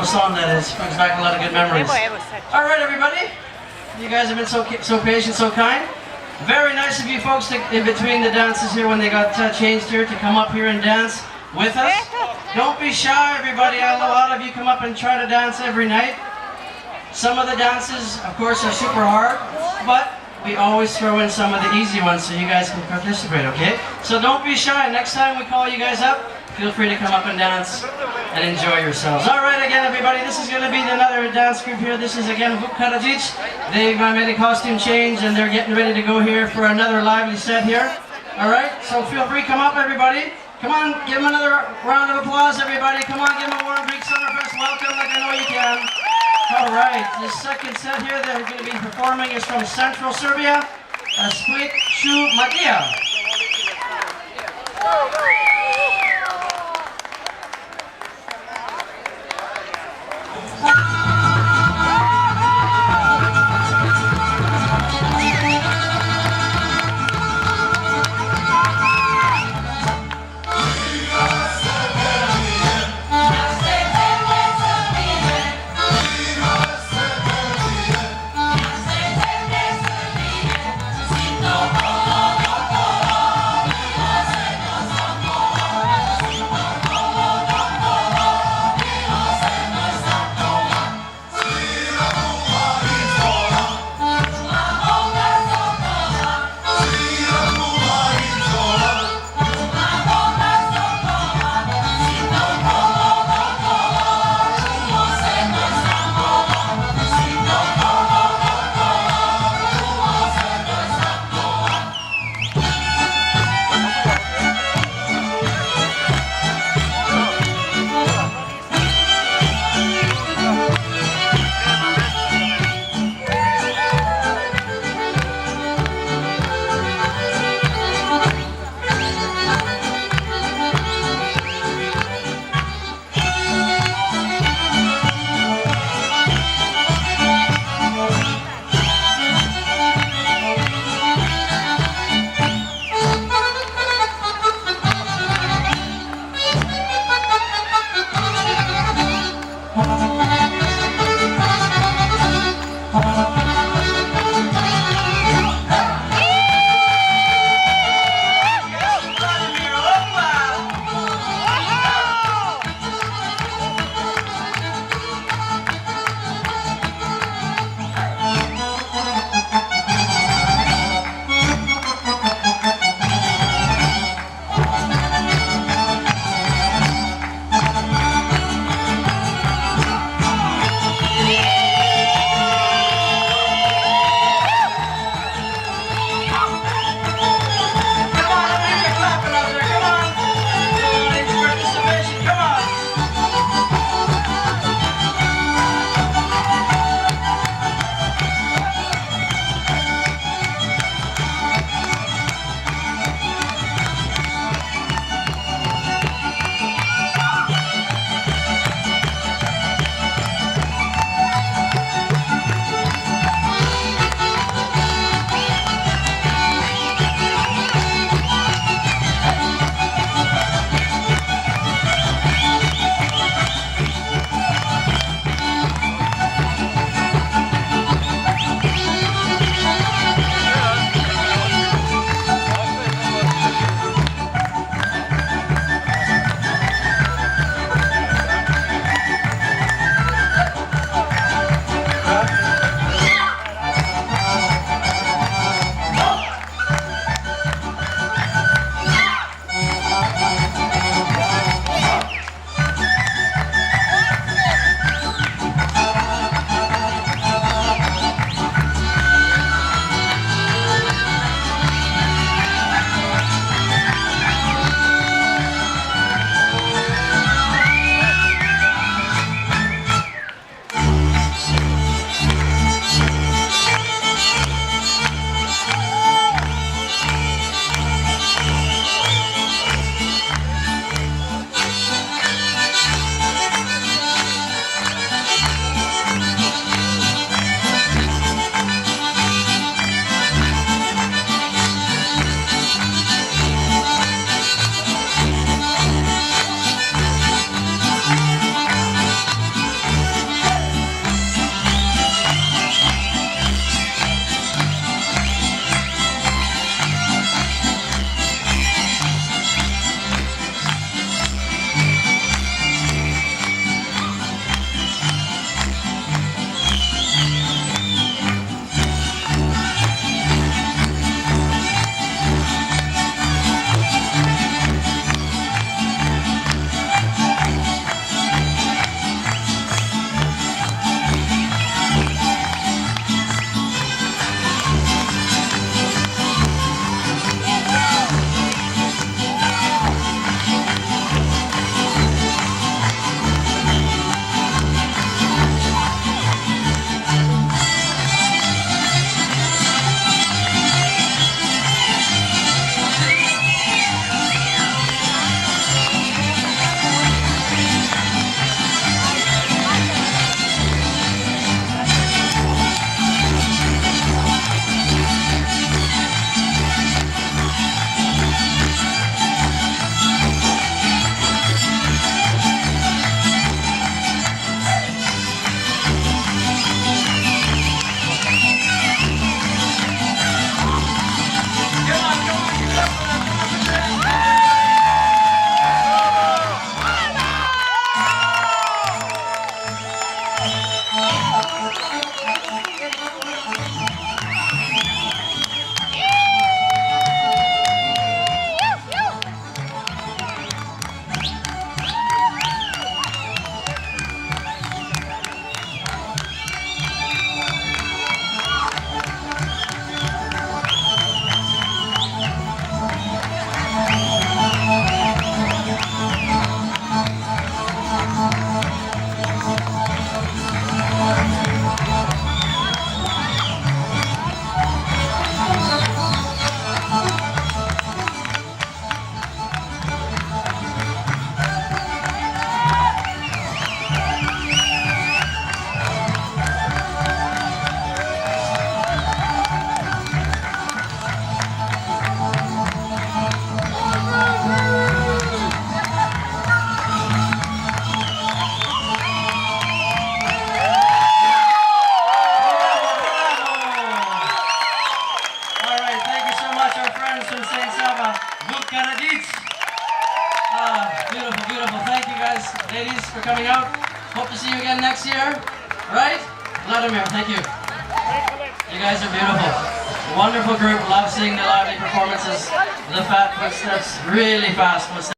a song that is. Brings back a lot of good memories. All right, everybody. You guys have been so patient, so kind. Very nice of you folks to, in between the dances here when they got changed here, to come up here and dance with us. Don't be shy, everybody. I know a lot of you come up and try to dance every night. Some of the dances, of course, are super hard, but we always throw in some of the easy ones so you guys can participate, okay? So don't be shy. Next time we call you guys up, feel free to come up and dance and enjoy yourselves. All right, again, everybody, this is going to be another dance group here. This is, again, Karađić. They made a costume change, and they're getting ready to go here for another lively set here. All right, so feel free, come up, everybody. Come on, give them another round of applause, everybody. Come on, give them a warm Greek Summerfest welcome like I know you can. All right, this second set here they're going to be performing is from Central Serbia, Split Šumadiјe. for coming out. Hope to see you again next year. Right? Vladimir, thank you. You guys are beautiful. Wonderful group. Love seeing the lively performances. The fat footsteps. Really fast footsteps.